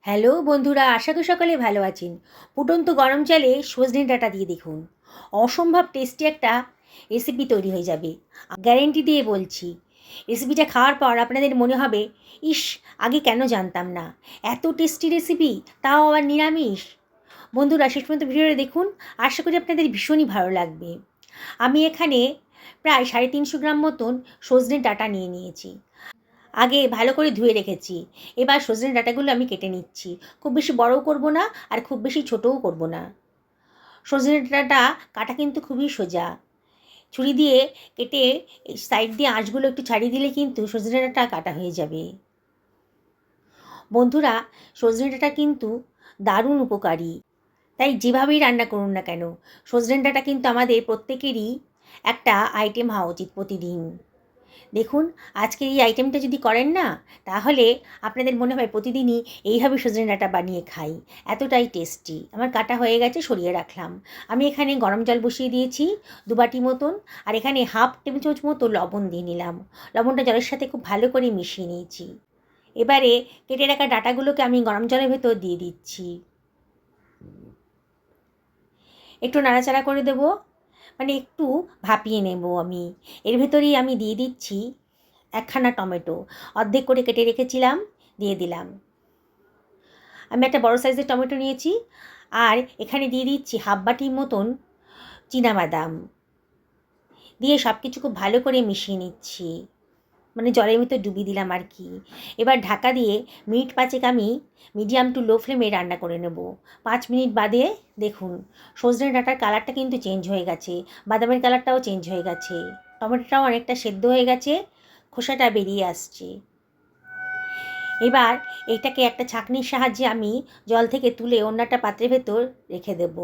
Hello বন্ধুরা, আশা করি সকলে ভালো আছেন। ফুটন্ত গরম জলে সজনে ডাঁটা দিয়ে দেখুন, অসম্ভব টেস্টি একটা রেসিপি তৈরি হয়ে যাবে। গ্যারেন্টি দিয়ে বলছি, রেসিপিটা খাওয়ার পর আপনাদের মনে হবে, ইস, আগে কেন জানতাম না, এত টেস্টি রেসিপি, তাও আবার নিরামিষ। বন্ধুরা, শেষ পর্যন্ত ভিডিওটা দেখুন, আশা করি আপনাদের ভীষণই ভালো লাগবে। আমি এখানে প্রায় 350 গ্রাম মতন সজনে ডাঁটা নিয়ে নিয়েছি। আগে ভালো করে ধুয়ে রেখেছি। এবার সজনে ডাঁটাগুলো আমি কেটে নিচ্ছি। খুব বেশি বড়ও করব না, আর খুব বেশি ছোটও করব না। সজনে ডাঁটা কাটা কিন্তু খুবই সোজা। ছুরি দিয়ে কেটে সাইড দিয়ে আঁশগুলো একটু ছাড়িয়ে দিলে কিন্তু সজনে ডাঁটা কাটা হয়ে যাবে। বন্ধুরা, সজনে ডাঁটা কিন্তু দারুণ উপকারী। তাই যেভাবেই রান্না করুন না কেন, সজনে ডাঁটা কিন্তু আমাদের প্রত্যেকেরই একটা আইটেম হওয়া উচিত প্রতিদিন। দেখুন, আজকের এই আইটেমটা যদি করেন না, তাহলে আপনাদের মনে হয় প্রতিদিনই এইভাবে সজনে ডাঁটা বানিয়ে খাই, এতটাই টেস্টি। আমার কাটা হয়ে গেছে, সরিয়ে রাখলাম। আমি এখানে গরম জল বসিয়ে দিয়েছি 2 বাটি মতন, আর এখানে হাফ টেবিল চামচ মতো লবণ দিয়ে নিলাম। লবণটা জলের সাথে খুব ভালো করে মিশিয়ে নিয়েছি। এবারে কেটে রাখা ডাঁটাগুলোকে আমি গরম জলের ভেতর দিয়ে দিচ্ছি। একটু নাড়াচাড়া করে দেবো, মানে একটু ভাপিয়ে নেব আমি। এর ভেতরেই আমি দিয়ে দিচ্ছি একখানা টমেটো, অর্ধেক করে কেটে রেখেছিলাম, দিয়ে দিলাম। আমি একটা বড় সাইজের টমেটো নিয়েছি, আর এখানে দিয়ে দিচ্ছি হাফ বাটির মতন চীনাবাদাম, দিয়ে সব কিছু খুব ভালো করে মিশিয়ে নিচ্ছি, মানে জলের ভিতর ডুবিয়ে দিলাম আর কি। এবার ঢাকা দিয়ে মিনিট 5 আমি মিডিয়াম টু লো ফ্লেমে রান্না করে নেব। 5 মিনিট বাদে দেখুন, সজনে ডাঁটার কালারটা কিন্তু চেঞ্জ হয়ে গেছে, বাদামের কালারটাও চেঞ্জ হয়ে গেছে, টমেটোটাও অনেকটা সেদ্ধ হয়ে গেছে, খোসাটা বেরিয়ে আসছে। এবার এটাকে একটা ছাঁকনির সাহায্যে আমি জল থেকে তুলে অন্য একটা পাত্রের ভেতর রেখে দেব।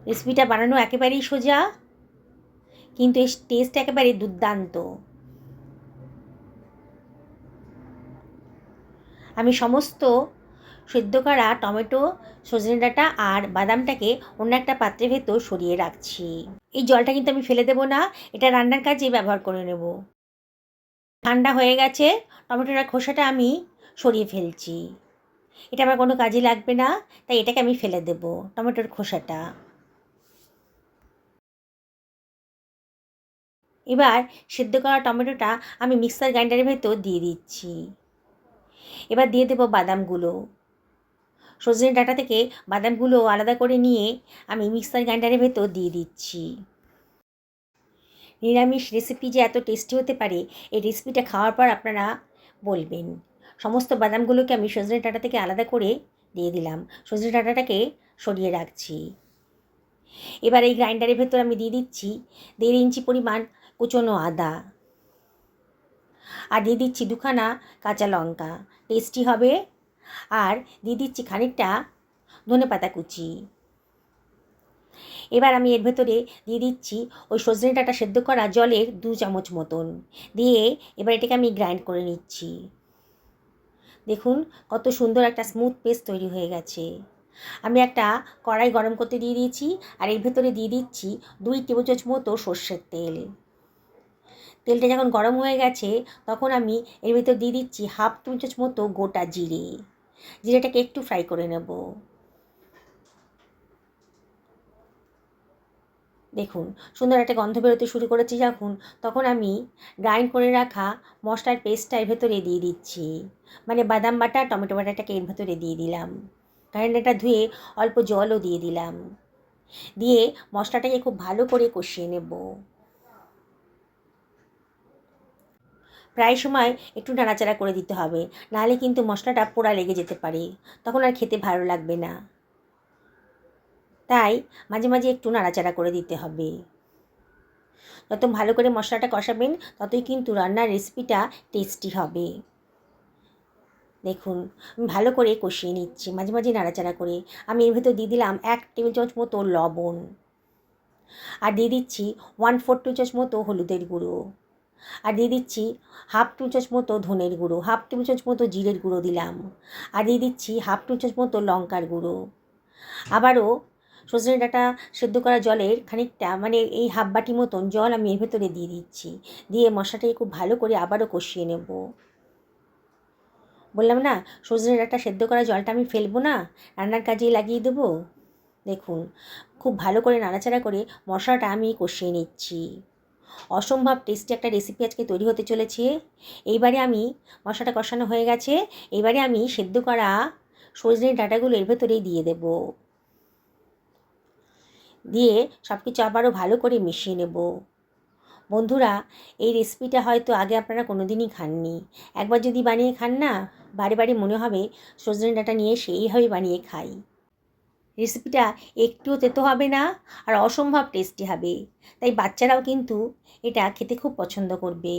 রেসিপিটা বানানো একেবারেই সোজা, কিন্তু এর টেস্ট একেবারে দুর্দান্ত। আমি সমস্ত সেদ্ধ করা টমেটো, সজনে ডাঁটা আর বাদামটাকে অন্য একটা পাত্রের ভেতর সরিয়ে রাখছি। এই জলটা কিন্তু আমি ফেলে দেবো না, এটা রান্নার কাজে ব্যবহার করে নেব। ঠান্ডা হয়ে গেছে, টমেটোটার খোসাটা আমি সরিয়ে ফেলছি। এটা আমার কোনো কাজে লাগবে না, তাই এটাকে আমি ফেলে দেব, টমেটোর খোসাটা। এবার সেদ্ধ করা টমেটোটা আমি মিক্সার গ্রাইন্ডারের ভেতর দিয়ে দিচ্ছি। এবার দিয়ে দেবো বাদামগুলো। সজনে ডাঁটা থেকে বাদামগুলো আলাদা করে নিয়ে আমি মিক্সার গ্রাইন্ডারের ভেতর দিয়ে দিচ্ছি। নিরামিষ রেসিপি যে এত টেস্টি হতে পারে, এই রেসিপিটা খাওয়ার পর আপনারা বলবেন। সমস্ত বাদামগুলোকে আমি সজনে ডাঁটা থেকে আলাদা করে দিয়ে দিলাম। সজনে ডাঁটাটাকে সরিয়ে রাখছি। এবার এই গ্রাইন্ডারের ভেতর আমি দিয়ে দিচ্ছি 1.5 ইঞ্চি পরিমাণ কুচনো আদা, আর দিয়ে দিচ্ছি 2খানা কাঁচা লঙ্কা, টেস্টি হবে। আর দিয়ে দিচ্ছি খানিকটা ধনেপাতা কুচি। এবার আমি এর ভেতরে দিয়ে দিচ্ছি ওই সজনে ডাঁটা সেদ্ধ করা জলের 2 চামচ মতন, দিয়ে এবার এটাকে আমি গ্রাইন্ড করে নিচ্ছি। দেখুন কত সুন্দর একটা স্মুথ পেস্ট তৈরি হয়ে গেছে। আমি একটা কড়াই গরম করতে দিয়ে দিয়েছি, আর এর ভেতরে দিয়ে দিচ্ছি 2 টেবিল চামচ মতো সর্ষের তেল। তেলটা যখন গরম হয়ে গেছে, তখন আমি এর ভেতর দিয়ে দিচ্ছি হাফ টেবিল চামচ মতো গোটা জিরে। জিরেটাকে একটু ফ্রাই করে নেব। দেখুন সুন্দর একটা গন্ধ বেরোতে শুরু করেছে যখন, তখন আমি গ্রাইন্ড করে রাখা মশলার পেস্টটা এর ভেতরে দিয়ে দিচ্ছি, মানে বাদাম বাটা, টমেটো বাটাটাকে এর ভেতরে দিয়ে দিলাম। গ্রাইন্ডারটা ধুয়ে অল্প জলও দিয়ে দিলাম, দিয়ে মশলাটাকে খুব ভালো করে কষিয়ে নেব। প্রায় সময় একটু নাড়াচাড়া করে দিতে হবে, নাহলে কিন্তু মশলাটা পোড়া লেগে যেতে পারে, তখন আর খেতে ভালো লাগবে না। তাই মাঝে মাঝে একটু নাড়াচাড়া করে দিতে হবে। যত ভালো করে মশলাটা কষাবেন, ততই কিন্তু রান্নার রেসিপিটা টেস্টি হবে। দেখুন আমি ভালো করে কষিয়ে নিচ্ছি, মাঝে মাঝে নাড়াচাড়া করে। আমি এর ভেতর দিয়ে দিলাম 1 টেবিল চামচ মতো লবণ, আর দিয়ে দিচ্ছি 1/4 টেবিল চামচ মতো হলুদের গুঁড়ো, আর দিয়ে দিচ্ছি হাফ টেবিল চামচ মতো ধনের গুঁড়ো, হাফ টেবিল চামচ মতো জিরের গুঁড়ো দিলাম, আর দিয়ে দিচ্ছি হাফ টেবিল চামচ মতো লঙ্কার গুঁড়ো। আবারও সজনে ডাঁটা সেদ্ধ করা জলের খানিকটা, মানে এই হাফ বাটি মতন জল আমি এর ভেতরে দিয়ে দিচ্ছি, দিয়ে মশলাটাকে খুব ভালো করে আবারও কষিয়ে নেব। বললাম না সজনে ডাঁটা সেদ্ধ করা জলটা আমি ফেলবো না, রান্নার কাজেই লাগিয়ে দেবো। দেখুন খুব ভালো করে নাড়াচাড়া করে মশলাটা আমি কষিয়ে নিচ্ছি। অসম্ভব টেস্টি একটা রেসিপি আজকে তৈরি হতে চলেছে। এইবারে আমি মশলাটা কষানো হয়ে গেছে, এইবারে আমি সেদ্ধ করা সজনের ডাঁটাগুলো এর ভেতরেই দিয়ে দেব। দিয়ে সব কিছু আবারও ভালো করে মিশিয়ে নেব। বন্ধুরা, এই রেসিপিটা হয়তো আগে আপনারা কোনো দিনই খাননি। একবার যদি বানিয়ে খান না, বারে বারে মনে হবে সজনে ডাঁটা নিয়ে সেইভাবে বানিয়ে খাই। রেসিপিটা একটুও তেতো হবে না, আর অসম্ভব টেস্টি হবে। তাই বাচ্চারাও কিন্তু এটা খেতে খুব পছন্দ করবে।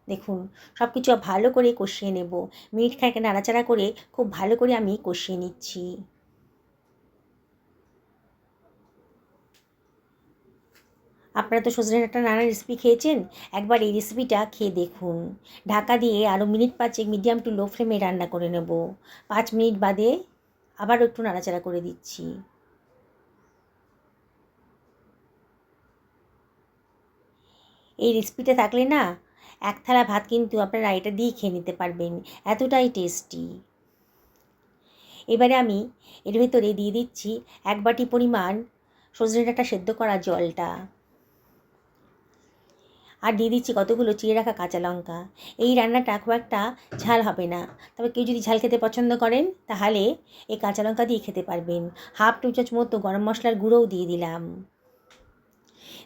দেখুন সব কিছু ভালো করে কষিয়ে নেব। মিনিট খানেক নাড়াচাড়া করে খুব ভালো করে আমি কষিয়ে নিচ্ছি। আপনারা তো সজনে ডাঁটার নানা রেসিপি খেয়েছেন, একবার এই রেসিপিটা খেয়ে দেখুন। ঢাকা দিয়ে আরও মিনিট 5 মিডিয়াম টু লো ফ্লেমে রান্না করে নেব। 5 মিনিট বাদে আবারও একটু নাড়াচাড়া করে দিচ্ছি। এই রেসিপিটা থাকলে না এক থালা ভাত কিন্তু আপনারা এটা দিয়েই খেয়ে নিতে পারবেন, এতটাই টেস্টি। এবারে আমি এর ভেতরে দিয়ে দিচ্ছি 1 বাটি পরিমাণ সজনে ডাঁটা সেদ্ধ করা জলটা, আর দিয়ে দিচ্ছি কতগুলো চিড়ে রাখা কাঁচা লঙ্কা। এই রান্নাটা খুব একটা ঝাল হবে না, তবে কেউ যদি ঝাল খেতে পছন্দ করেন তাহলে এই কাঁচা লঙ্কা দিয়ে খেতে পারবেন। হাফ টি চামচ মতো গরম মশলার গুঁড়োও দিয়ে দিলাম।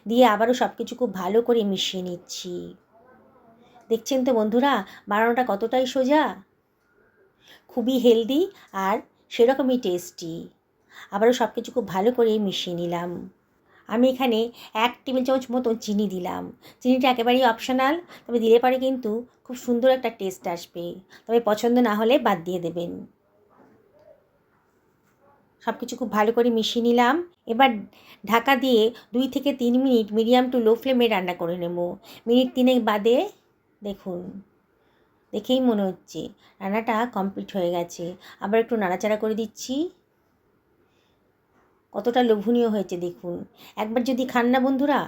দিয়ে আবারও সব কিছু খুব ভালো করে মিশিয়ে নিচ্ছি। দেখছেন তো বন্ধুরা বানানোটা কতটাই সোজা, খুবই হেলদি আর সেরকমই টেস্টি। আবারও সব কিছু খুব ভালো করে মিশিয়ে নিলাম। আমি এখানে 1 টেবিল চামচ মতো চিনি দিলাম। চিনিটা একেবারেই অপশনাল, তবে দিলে পরে কিন্তু খুব সুন্দর একটা টেস্ট আসবে। তবে পছন্দ না হলে বাদ দিয়ে দেবেন। সব কিছু খুব ভালো করে মিশিয়ে নিলাম। এবার ঢাকা দিয়ে 2 থেকে 3 মিনিট মিডিয়াম টু লো ফ্লেমে রান্না করে নেব। মিনিট 3 বাদে দেখুন, দেখেই মনে হচ্ছে রান্নাটা কমপ্লিট হয়ে গেছে। আবার একটু নাড়াচাড়া করে দিচ্ছি। কতটা লোভনীয় হয়েছে দেখুন। একবার যদি খান না বন্ধুরা,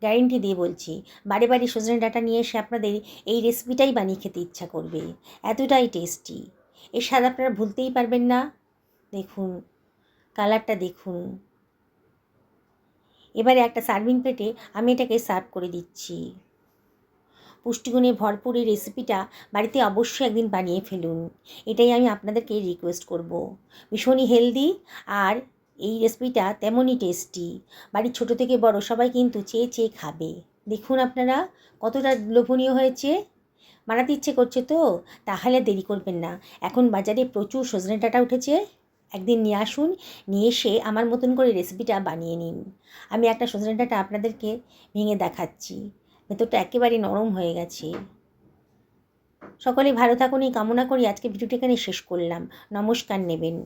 গ্যারেন্টি দিয়ে বলছি বারে বারে সজনে ডাঁটা নিয়ে এসে আপনাদের এই রেসিপিটাই বানিয়ে খেতে ইচ্ছা করবে, এতটাই টেস্টি। এর স্বাদ আপনারা ভুলতেই পারবেন না। দেখুন কালারটা দেখুন। এবারে একটা সার্ভিং প্লেটে আমি এটাকে সার্ভ করে দিচ্ছি। পুষ্টিগুণে ভরপুর এই রেসিপিটা বাড়িতে অবশ্যই একদিন বানিয়ে ফেলুন, এটাই আমি আপনাদেরকে রিকোয়েস্ট করব। ভীষণই হেলদি আর এই রেসিপিটা তেমনই টেস্টি। বাড়ির ছোট থেকে বড় সবাই কিন্তু চেয়ে চেয়ে খাবে। দেখুন আপনারা কতটা লোভনীয় হয়েছে। বানাতে ইচ্ছে করছে তো, তাহলে দেরি করবেন না। এখন বাজারে প্রচুর সজনে ডাঁটা উঠেছে, একদিন নিয়ে আসুন, নিয়ে এসে আমার মতন করে রেসিপিটা বানিয়ে নিন। আমি একটা সজনে ডাঁটা আপনাদেরকে ভেঙে দেখাচ্ছি, ভেতরটা একেবারে নরম হয়ে গেছে। সকলে ভালো থাকুন এই কামনা করি আজকে ভিডিওটি এখানে শেষ করলাম। নমস্কার নেবেন।